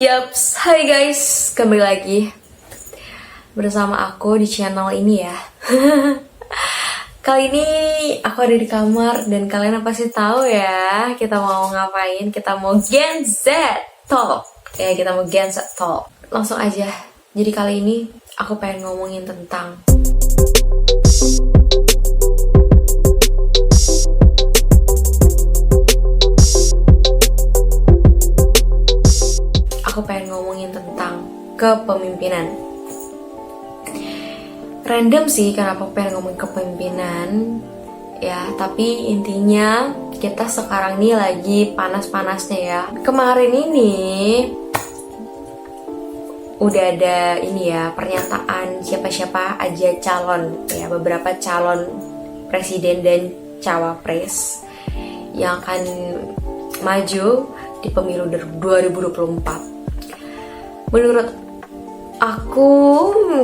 Yaps, hai guys, kembali lagi bersama aku di channel ini ya. Kali ini aku ada di kamar dan kalian pasti tahu ya kita mau ngapain. Kita mau Gen Z Talk. Ya, kita mau Gen Z Talk. Langsung aja. Jadi kali ini aku pengen ngomongin tentang kepemimpinan. Random sih kenapa aku pengen ngomongin kepemimpinan ya, tapi intinya kita sekarang nih lagi panas-panasnya ya. Kemarin ini udah ada ini ya, pernyataan siapa-siapa aja calon ya, beberapa calon presiden dan cawapres yang akan maju di pemilu 2024. Menurut aku,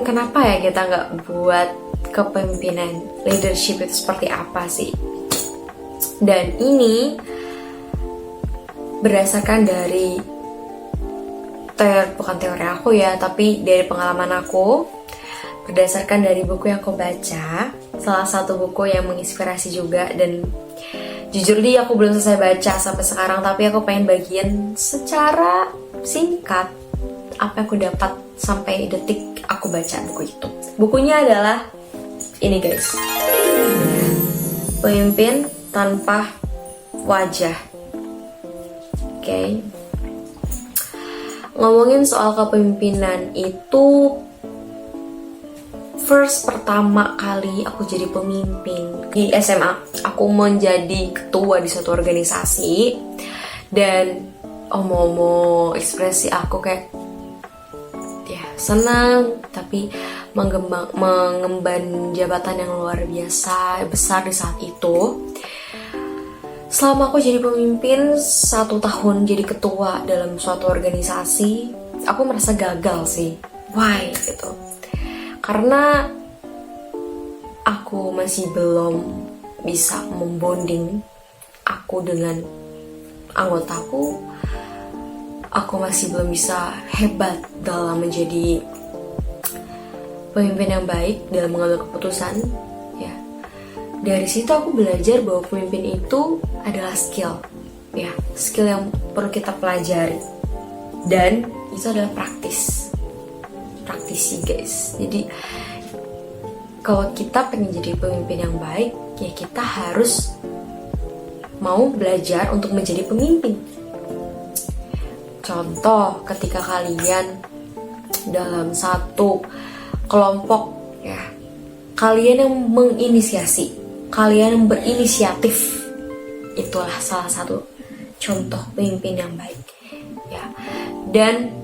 kenapa ya kita nggak buat kepemimpinan, leadership itu seperti apa sih? Dan ini berdasarkan dari bukan teori aku ya, tapi dari pengalaman aku, berdasarkan dari buku yang aku baca, salah satu buku yang menginspirasi juga. Dan jujur aku belum selesai baca sampai sekarang, tapi aku pengen bagian secara singkat apa yang aku dapat sampai detik aku baca buku itu. Bukunya adalah ini guys, Pemimpin Tanpa Wajah. Oke. Ngomongin soal kepemimpinan itu, pertama kali aku jadi pemimpin di SMA. Aku menjadi ketua di suatu organisasi dan omong-omong ekspresi aku kayak senang, tapi mengemban jabatan yang luar biasa besar di saat itu. Selama aku jadi pemimpin 1 tahun jadi ketua dalam suatu organisasi, aku merasa gagal sih. Why gitu? Karena aku masih belum bisa membonding aku dengan anggotaku. Aku masih belum bisa hebat dalam menjadi pemimpin yang baik dalam mengambil keputusan ya. Dari situ aku belajar bahwa pemimpin itu adalah skill ya, skill yang perlu kita pelajari, dan itu adalah praktisi guys. Jadi kalau kita pengen jadi pemimpin yang baik ya, kita harus mau belajar untuk menjadi pemimpin. Contoh, ketika kalian dalam satu kelompok ya, kalian yang menginisiasi, kalian yang berinisiatif, itulah salah satu contoh pemimpin yang baik ya. Dan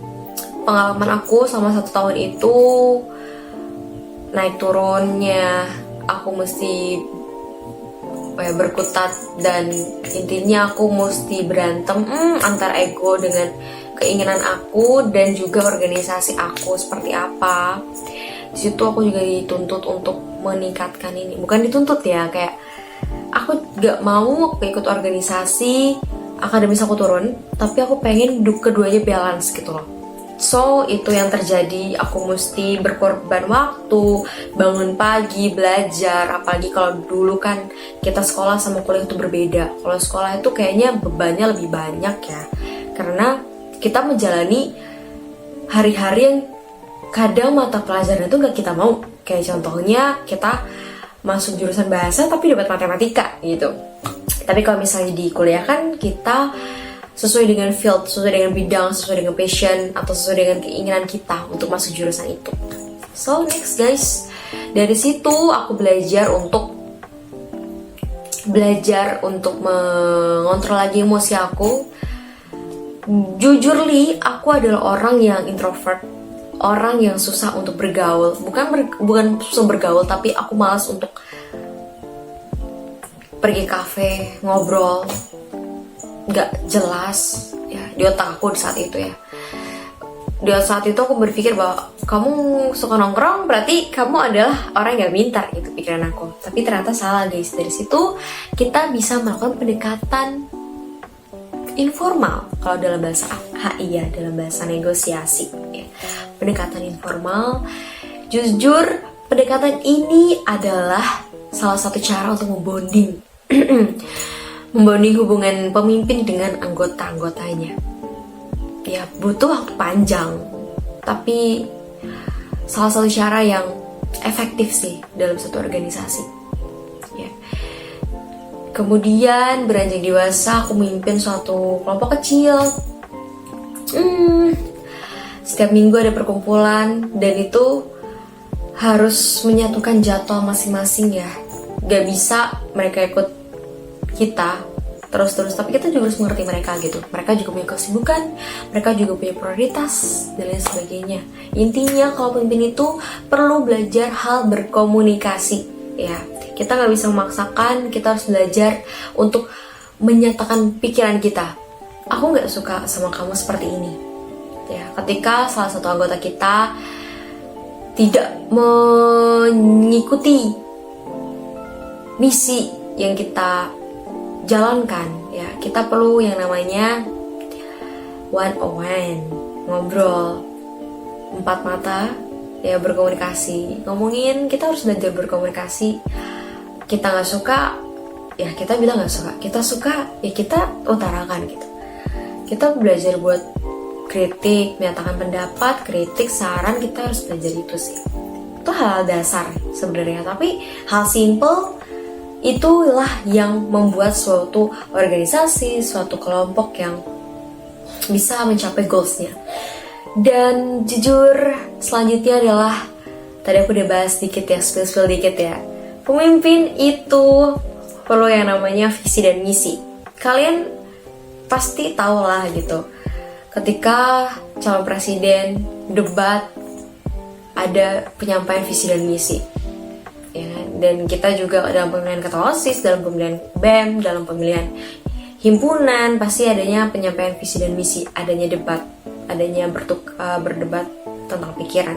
pengalaman aku sama 1 tahun itu naik turunnya, aku mesti berkutat, dan intinya aku mesti berantem antara ego dengan keinginan aku dan juga organisasi aku seperti apa. Di situ aku juga dituntut untuk meningkatkan ini, bukan dituntut ya, kayak aku gak mau ikut organisasi akademis aku turun, tapi aku pengen keduanya balance gitu loh. So, itu yang terjadi. Aku mesti berkorban waktu, bangun pagi, belajar. Apalagi kalau dulu kan kita sekolah sama kuliah itu berbeda. Kalau sekolah itu kayaknya bebannya lebih banyak ya, karena kita menjalani hari-hari yang kadang mata pelajaran itu gak kita mau. Kayak contohnya kita masuk jurusan bahasa tapi dapat matematika gitu. Tapi kalau misalnya di kuliah kan kita sesuai dengan field, sesuai dengan bidang, sesuai dengan passion, atau sesuai dengan keinginan kita untuk masuk jurusan itu. So next guys, dari situ aku belajar untuk mengontrol lagi emosi aku. Jujur aku adalah orang yang introvert, orang yang susah untuk bergaul. Bukan susah bergaul, tapi aku malas untuk pergi kafe, ngobrol nggak jelas ya di otak aku di saat itu ya. Di saat itu aku berpikir bahwa kamu suka nongkrong berarti kamu adalah orang yang pintar gitu, pikiran aku. Tapi ternyata salah guys. Dari situ kita bisa melakukan pendekatan informal kalau dalam bahasa HI ya, dalam bahasa negosiasi ya. Pendekatan informal. Jujur, pendekatan ini adalah salah satu cara untuk membonding membonding hubungan pemimpin dengan anggota-anggotanya. Ya, butuh waktu panjang, tapi salah satu cara yang efektif sih dalam satu organisasi ya. Kemudian beranjak dewasa, aku memimpin suatu kelompok kecil. Setiap minggu ada perkumpulan, dan itu harus menyatukan jadwal masing-masing ya. Gak bisa mereka ikut kita terus-terus, tapi kita juga harus mengerti mereka gitu. Mereka juga punya kesibukan, mereka juga punya prioritas, dan lain sebagainya. Intinya kalau pemimpin itu perlu belajar hal berkomunikasi ya. Kita gak bisa memaksakan, kita harus belajar untuk menyatakan pikiran kita. Aku gak suka sama kamu seperti ini ya. Ketika salah satu anggota kita tidak mengikuti misi yang kita jalankan ya, kita perlu yang namanya one on one, ngobrol empat mata ya, berkomunikasi, ngomongin. Kita harus belajar berkomunikasi. Kita nggak suka ya kita bilang nggak suka, kita suka ya kita utarakan gitu. Kita belajar buat kritik, menyatakan pendapat, kritik, saran. Kita harus belajar itu sih. Itu hal dasar sebenarnya, tapi hal simple itulah yang membuat suatu organisasi, suatu kelompok yang bisa mencapai goalsnya. Dan jujur, selanjutnya adalah, tadi aku udah bahas dikit ya, spill dikit ya. Pemimpin itu perlu yang namanya visi dan misi. Kalian pasti tahu lah gitu, ketika calon presiden debat ada penyampaian visi dan misi ya. Dan kita juga dalam pemilihan ketua OSIS, dalam pemilihan BEM, dalam pemilihan himpunan, pasti adanya penyampaian visi dan misi, adanya debat, adanya berdebat tentang pikiran.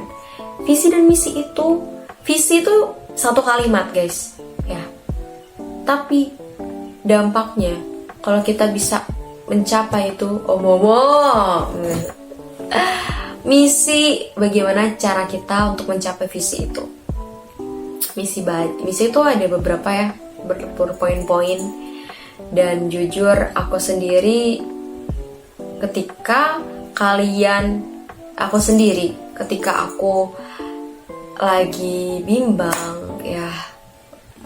Visi dan misi itu, visi itu satu kalimat guys ya, tapi dampaknya kalau kita bisa mencapai itu misi, bagaimana cara kita untuk mencapai visi itu. Misi itu ada beberapa ya, berpoin-poin. Dan jujur aku sendiri ketika aku lagi bimbang ya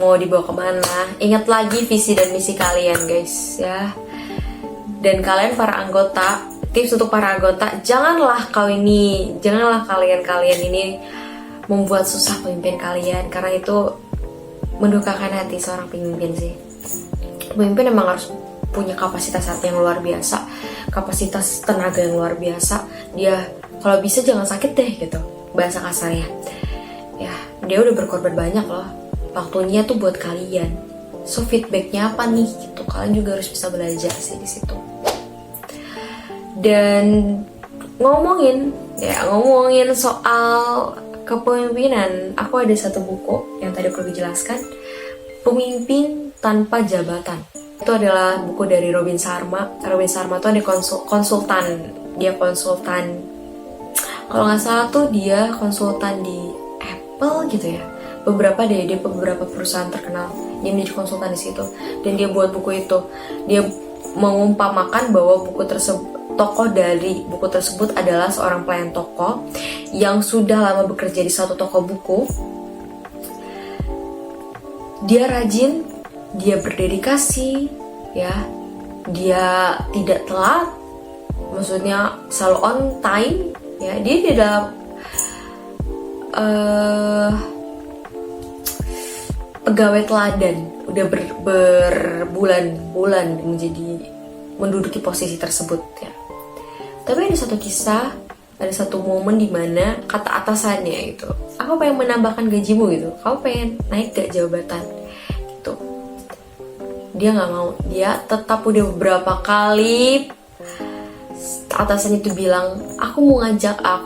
mau dibawa kemana, ingat lagi visi dan misi kalian guys ya. Dan kalian para anggota, tips untuk para anggota, janganlah kalian ini membuat susah pemimpin kalian, karena itu mendukakan hati seorang pemimpin sih. Pemimpin emang harus punya kapasitas hati yang luar biasa, kapasitas tenaga yang luar biasa. Dia kalau bisa jangan sakit deh gitu, bahasa kasarnya ya. Dia udah berkorban banyak loh, waktunya tuh buat kalian. So feedbacknya apa nih gitu, kalian juga harus bisa belajar sih di situ. Dan ngomongin soal kepemimpinan, aku ada satu buku yang tadi aku jelaskan, Pemimpin Tanpa Jabatan. Itu adalah buku dari Robin Sharma. Robin Sharma tuh ada konsultan. Dia konsultan, kalau nggak salah tuh dia konsultan di Apple gitu ya. Dia beberapa perusahaan terkenal. Dia menjadi konsultan di situ. Dan dia buat buku itu. Dia mengumpamakan bahwa tokoh dari buku tersebut adalah seorang pelayan toko yang sudah lama bekerja di suatu toko buku. Dia rajin, dia berdedikasi, ya, dia tidak telat, maksudnya selalu on time, ya. Dia tidak pegawai teladan, udah berbulan-bulan menduduki posisi tersebut, ya. Tapi ada satu kisah, ada satu momen di mana kata atasannya itu, aku pengen menambahkan gajimu gitu, kamu pengen naik gak jabatan gitu. Dia nggak mau, dia tetap. Udah beberapa kali atasannya itu bilang, aku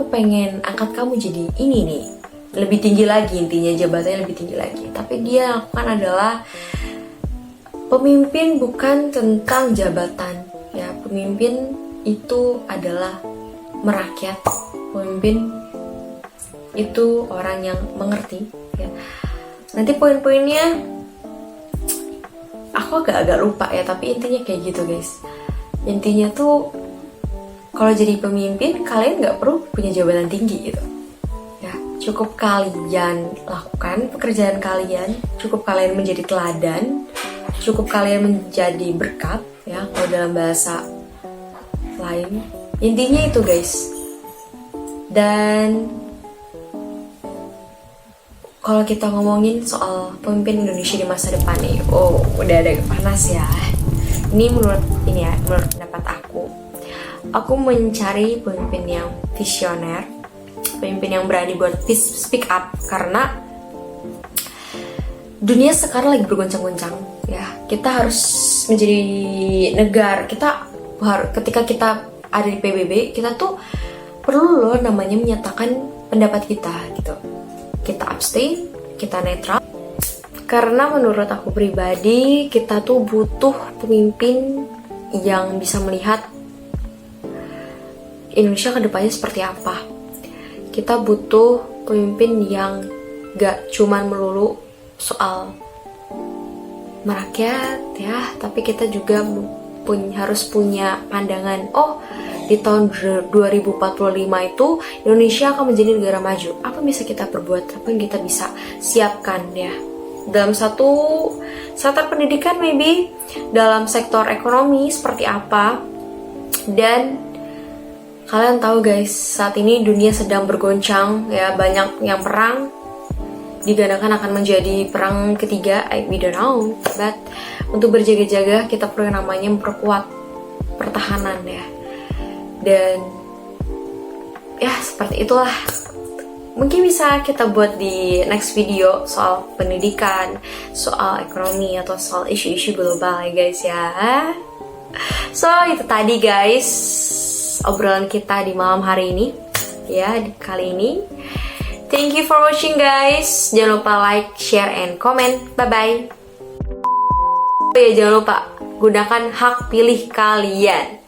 pengen angkat kamu jadi ini nih, lebih tinggi lagi, intinya jabatannya lebih tinggi lagi. Tapi dia lakukan adalah pemimpin bukan tentang jabatan, ya. pemimpin itu adalah merakyat. Pemimpin itu orang yang mengerti ya. Nanti poin-poinnya aku agak lupa ya, tapi intinya kayak gitu guys. Intinya tuh kalau jadi pemimpin kalian nggak perlu punya jabatan tinggi gitu ya, cukup kalian lakukan pekerjaan kalian, cukup kalian menjadi teladan, cukup kalian menjadi berkat ya kalau dalam bahasa lain. Intinya itu guys. Dan kalau kita ngomongin soal pemimpin Indonesia di masa depan nih, oh udah ada panas ya. Ini menurut pendapat aku mencari pemimpin yang visioner, pemimpin yang berani buat speak up, karena dunia sekarang lagi bergoncang-goncang ya. Kita harus menjadi negara, ketika kita ada di PBB, kita tuh perlu loh namanya menyatakan pendapat kita gitu. Kita abstain, kita netral. Karena menurut aku pribadi, kita tuh butuh pemimpin yang bisa melihat Indonesia ke depannya seperti apa. Kita butuh pemimpin yang gak cuman melulu soal merakyat ya, tapi kita juga harus punya pandangan, oh di tahun 2045 itu Indonesia akan menjadi negara maju. Apa yang bisa kita perbuat? Apa yang kita bisa siapkan ya? Dalam satu sektor pendidikan, maybe dalam sektor ekonomi seperti apa. Dan kalian tahu guys, saat ini dunia sedang bergoncang ya, banyak yang perang digadangkan akan menjadi perang ketiga, we don't know. But untuk berjaga-jaga kita perlu yang namanya memperkuat pertahanan ya. Dan ya seperti itulah. Mungkin bisa kita buat di next video soal pendidikan, soal ekonomi, atau soal isu-isu global ya guys ya. So itu tadi guys obrolan kita di malam hari ini ya, kali ini. Thank you for watching guys. Jangan lupa like, share, and comment. Bye bye. Oh ya, jangan lupa gunakan hak pilih kalian.